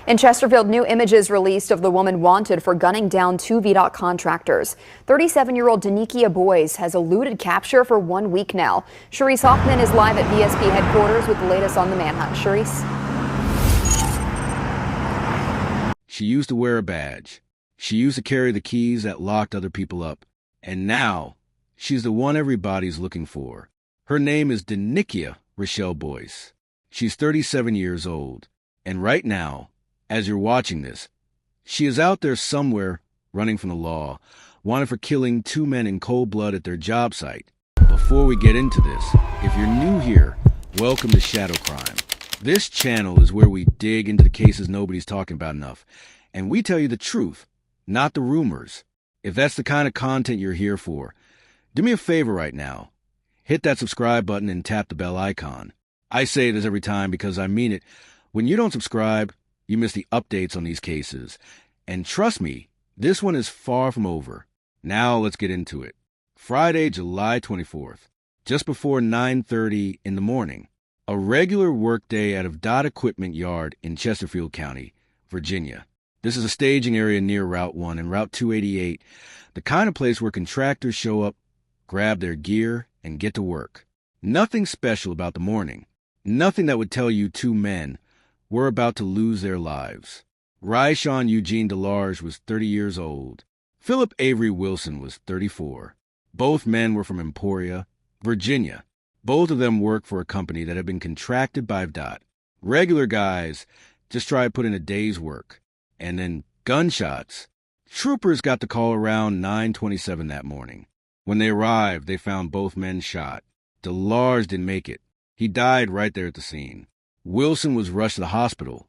In Chesterfield, new images released of the woman wanted for gunning down 2 VDOT contractors. 37-year-old Dennikia Boyce has eluded capture for 1 week now. Cherise Hoffman is live at VSP headquarters with the latest on the manhunt. Cherise? She used to wear a badge. She used to carry the keys that locked other people up. And now, she's the one everybody's looking for. Her name is Dennikia Boyce. She's 37 years old. And right now, as you're watching this, she is out there somewhere running from the law, wanted for killing 2 men in cold blood at their job site. Before we get into this, if you're new here, welcome to Shadow Crime. This channel is where we dig into the cases nobody's talking about enough, and we tell you the truth, not the rumors. If that's the kind of content you're here for, do me a favor right now. Hit that subscribe button and tap the bell icon. I say this every time because I mean it. When you don't subscribe, you miss the updates on these cases. And trust me, this one is far from over. Now let's get into it. Friday, July 24th, just before 9:30 in the morning, a regular workday at a VDOT equipment yard in Chesterfield County, Virginia. This is a staging area near Route 1 and Route 288, the kind of place where contractors show up, grab their gear, and get to work. Nothing special about the morning. Nothing that would tell you 2 men were about to lose their lives. Rai'Shon Eugene Delarge was 30 years old. Philip Avery Wilson was 34. Both men were from Emporia, Virginia. Both of them worked for a company that had been contracted by VDOT. Regular guys just try to put in a day's work. And then gunshots. Troopers got the call around 9:27 that morning. When they arrived, they found both men shot. Delarge didn't make it. He died right there at the scene. Wilson was rushed to the hospital,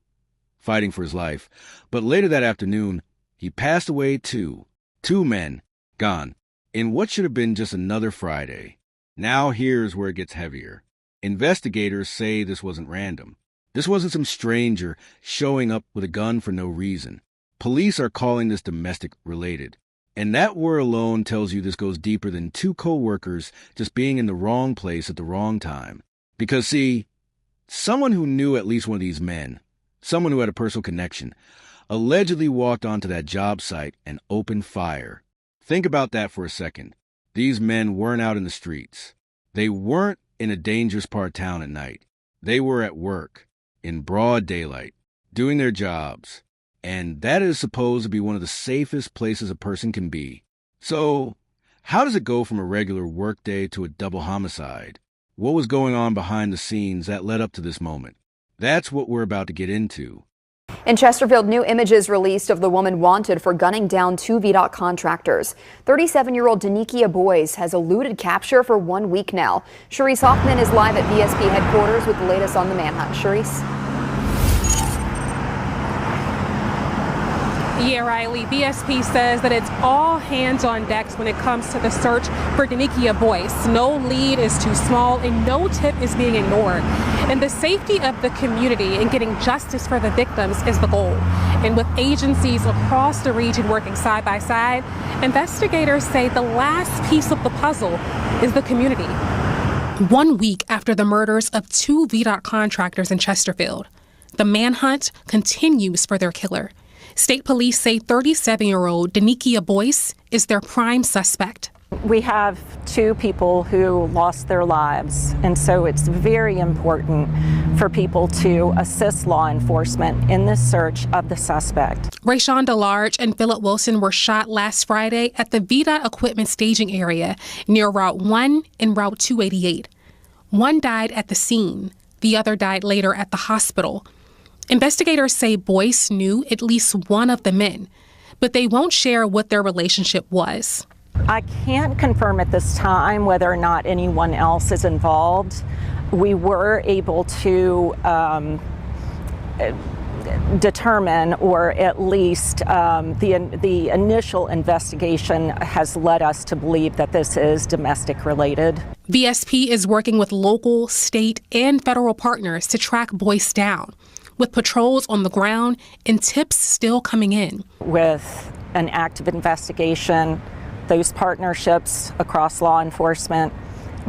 fighting for his life. But later that afternoon, he passed away too. 2 men, gone, in what should have been just another Friday. Now here's where it gets heavier. Investigators say this wasn't random. This wasn't some stranger showing up with a gun for no reason. Police are calling this domestic related. And that word alone tells you this goes deeper than 2 co-workers just being in the wrong place at the wrong time. Because see, someone who knew at least one of these men, someone who had a personal connection, allegedly walked onto that job site and opened fire. Think about that for a second. These men weren't out in the streets. They weren't in a dangerous part of town at night. They were at work, in broad daylight, doing their jobs. And that is supposed to be one of the safest places a person can be. So, how does it go from a regular workday to a double homicide? What was going on behind the scenes that led up to this moment? That's what we're about to get into. In Chesterfield, new images released of the woman wanted for gunning down 2 VDOT contractors. 37-year-old Dennikia Boyce has eluded capture for 1 week now. Cherise Hoffman is live at VSP headquarters with the latest on the manhunt. Cherise? Yeah, Riley, VSP says that it's all hands on decks when it comes to the search for Dennikia Boyce. No lead is too small and no tip is being ignored. And the safety of the community and getting justice for the victims is the goal. And with agencies across the region working side by side, investigators say the last piece of the puzzle is the community. 1 week after the murders of 2 VDOT contractors in Chesterfield, the manhunt continues for their killer. State police say 37-year-old Dennikia Boyce is their prime suspect. We have 2 people who lost their lives, and so it's very important for people to assist law enforcement in this search of the suspect. Rai'Shon Delarge and Philip Wilson were shot last Friday at the VDOT equipment staging area near Route 1 and Route 288. One died at the scene. The other died later at the hospital. Investigators say Boyce knew at least one of the men, but they won't share what their relationship was. I can't confirm at this time whether or not anyone else is involved. We were able to determine, or at least the initial investigation has led us to believe that this is domestic related. VSP is working with local, state, and federal partners to track Boyce down, with patrols on the ground and tips still coming in. With an active investigation, those partnerships across law enforcement,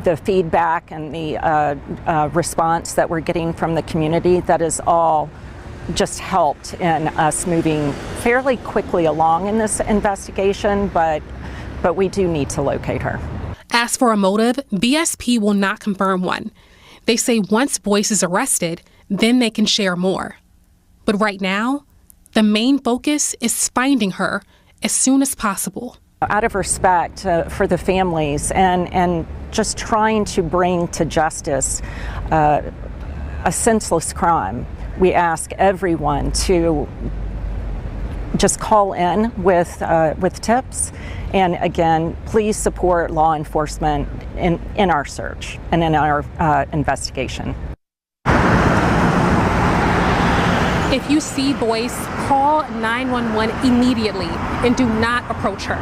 the feedback and the response that we're getting from the community, that is all just helped in us moving fairly quickly along in this investigation, but we do need to locate her. As for a motive, BSP will not confirm one. They say once Boyce is arrested, then they can share more. But right now, the main focus is finding her as soon as possible. Out of respect for the families and just trying to bring to justice a senseless crime, we ask everyone to just call in with tips. And again, please support law enforcement in our search and in our investigation. If you see Boyce, call 911 immediately and do not approach her.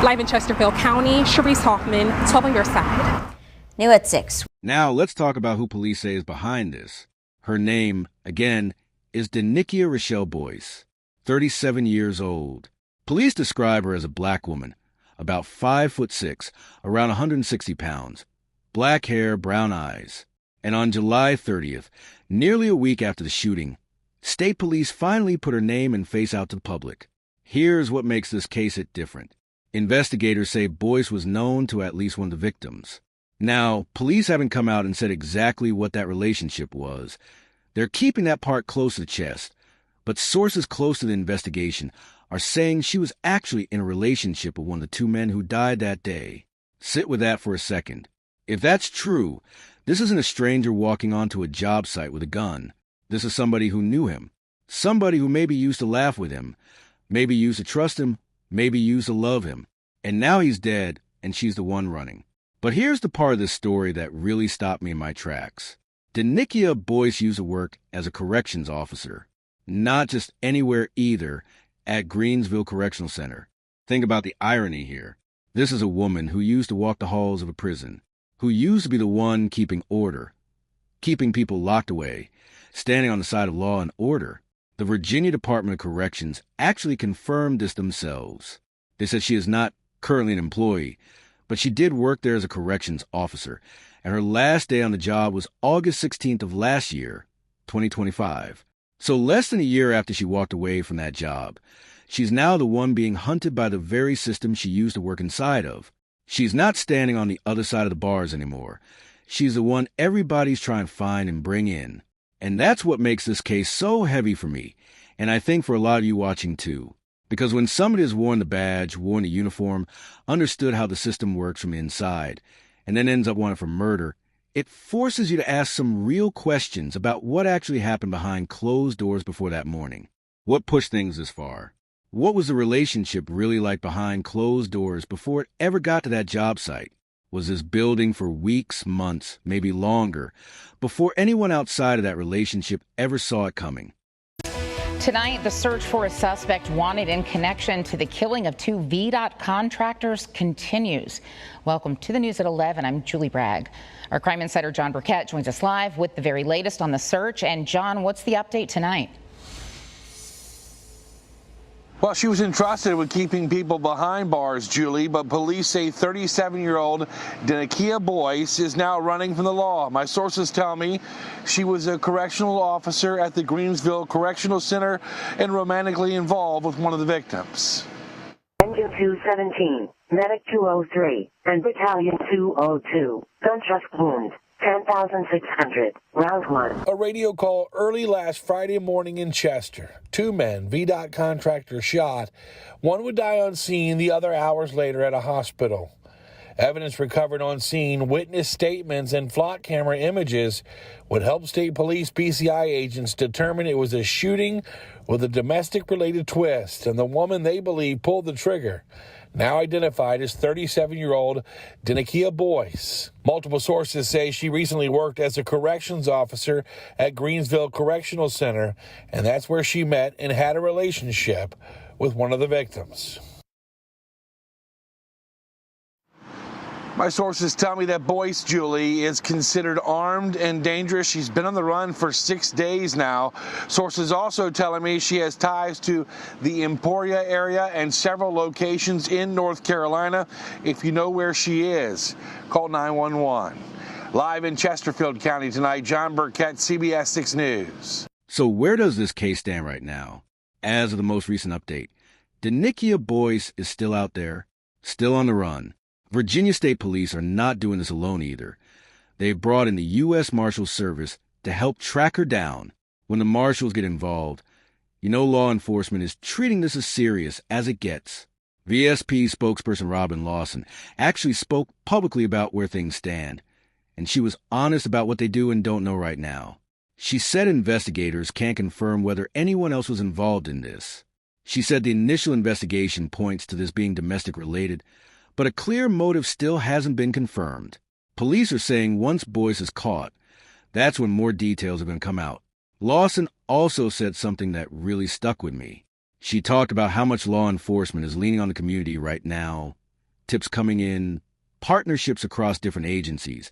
Live in Chesterfield County, Sharice Hoffman, 12 on your side. New at 6. Now let's talk about who police say is behind this. Her name, again, is Dennikia Boyce, 37 years old. Police describe her as a black woman, about 5'6", around 160 pounds, black hair, brown eyes. And on July 30th, nearly a week after the shooting, state police finally put her name and face out to the public. Here's what makes this case different. Investigators say Boyce was known to at least one of the victims. Now, police haven't come out and said exactly what that relationship was. They're keeping that part close to the chest, but sources close to the investigation are saying she was actually in a relationship with one of the two men who died that day. Sit with that for a second. If that's true, this isn't a stranger walking onto a job site with a gun. This is somebody who knew him, somebody who maybe used to laugh with him, maybe used to trust him, maybe used to love him. And now he's dead, and she's the one running. But here's the part of this story that really stopped me in my tracks. Dennikia Boyce used to work as a corrections officer, not just anywhere either, at Greensville Correctional Center. Think about the irony here. This is a woman who used to walk the halls of a prison, who used to be the one keeping order, keeping people locked away, standing on the side of law and order. The Virginia Department of Corrections actually confirmed this themselves. They said she is not currently an employee, but she did work there as a corrections officer, and her last day on the job was August 16th of last year, 2025. So less than a year after she walked away from that job, she's now the one being hunted by the very system she used to work inside of. She's not standing on the other side of the bars anymore. She's the one everybody's trying to find and bring in. And that's what makes this case so heavy for me, and I think for a lot of you watching too. Because when somebody has worn the badge, worn the uniform, understood how the system works from inside, and then ends up wanted for murder, it forces you to ask some real questions about what actually happened behind closed doors before that morning. What pushed things this far? What was the relationship really like behind closed doors before it ever got to that job site? Was this building for weeks, months, maybe longer, before anyone outside of that relationship ever saw it coming? Tonight, the search for a suspect wanted in connection to the killing of two VDOT contractors continues. Welcome to the news at 11. I'm Julie Bragg. Our crime insider John Burkett joins us live with the very latest on the search. And John, what's the update tonight? Well, she was entrusted with keeping people behind bars, Julie, but police say 37-year-old Dennikia Boyce is now running from the law. My sources tell me she was a correctional officer at the Greensville Correctional Center and romantically involved with one of the victims. Engine 217, Medic 203, and Battalion 202. Gunshot wound. 10,600. Round 1. A radio call early last Friday morning in Chester. Two men, VDOT contractors, shot. One would die on scene, the other hours later at a hospital. Evidence recovered on scene, witness statements, and flock camera images would help state police PCI agents determine it was a shooting with a domestic-related twist, and the woman they believe pulled the trigger, now identified as 37-year-old Dennikia Boyce. Multiple sources say she recently worked as a corrections officer at Greensville Correctional Center, and that's where she met and had a relationship with one of the victims. My sources tell me that Boyce, Julie, is considered armed and dangerous. She's been on the run for 6 days now. Sources also telling me she has ties to the Emporia area and several locations in North Carolina. If you know where she is, call 911. Live in Chesterfield County tonight, John Burkett, CBS 6 News. So where does this case stand right now? As of the most recent update, Dennikia Boyce is still out there, still on the run. Virginia State Police are not doing this alone either. They've brought in the U.S. Marshals Service to help track her down. When the Marshals get involved, law enforcement is treating this as serious as it gets. VSP spokesperson Robin Lawson actually spoke publicly about where things stand, and she was honest about what they do and don't know right now. She said investigators can't confirm whether anyone else was involved in this. She said the initial investigation points to this being domestic related, but a clear motive still hasn't been confirmed. Police are saying once Boyce is caught, that's when more details are going to come out. Lawson also said something that really stuck with me. She talked about how much law enforcement is leaning on the community right now, tips coming in, partnerships across different agencies,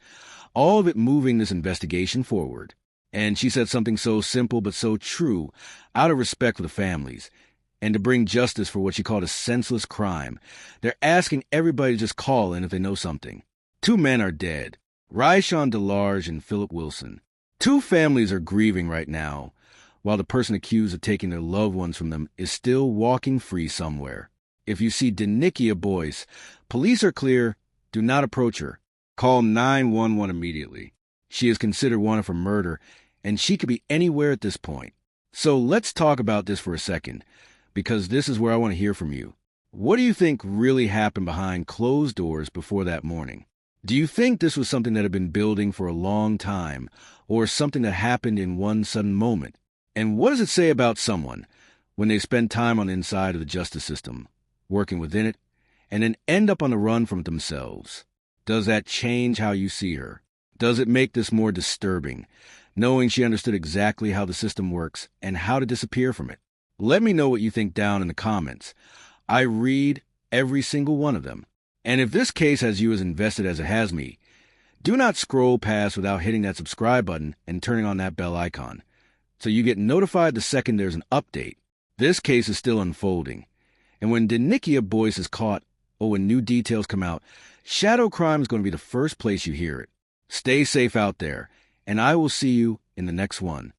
all of it moving this investigation forward. And she said something so simple but so true, out of respect for the families, and to bring justice for what she called a senseless crime. They're asking everybody to just call in if they know something. 2 men are dead, Rai'Shon Delarge and Philip Wilson. 2 families are grieving right now, while the person accused of taking their loved ones from them is still walking free somewhere. If you see Dennikia Boyce, police are clear, do not approach her. Call 911 immediately. She is considered wanted for murder, and she could be anywhere at this point. So let's talk about this for a second, because this is where I want to hear from you. What do you think really happened behind closed doors before that morning? Do you think this was something that had been building for a long time, or something that happened in one sudden moment? And what does it say about someone when they spend time on the inside of the justice system, working within it, and then end up on the run from it themselves? Does that change how you see her? Does it make this more disturbing, knowing she understood exactly how the system works and how to disappear from it? Let me know what you think down in the comments. I read every single one of them. And if this case has you as invested as it has me, do not scroll past without hitting that subscribe button and turning on that bell icon, so you get notified the second there's an update. This case is still unfolding, and when Dennikia Boyce is caught, or when new details come out, shadow crime is going to be the first place you hear it. Stay safe out there, and I will see you in the next one.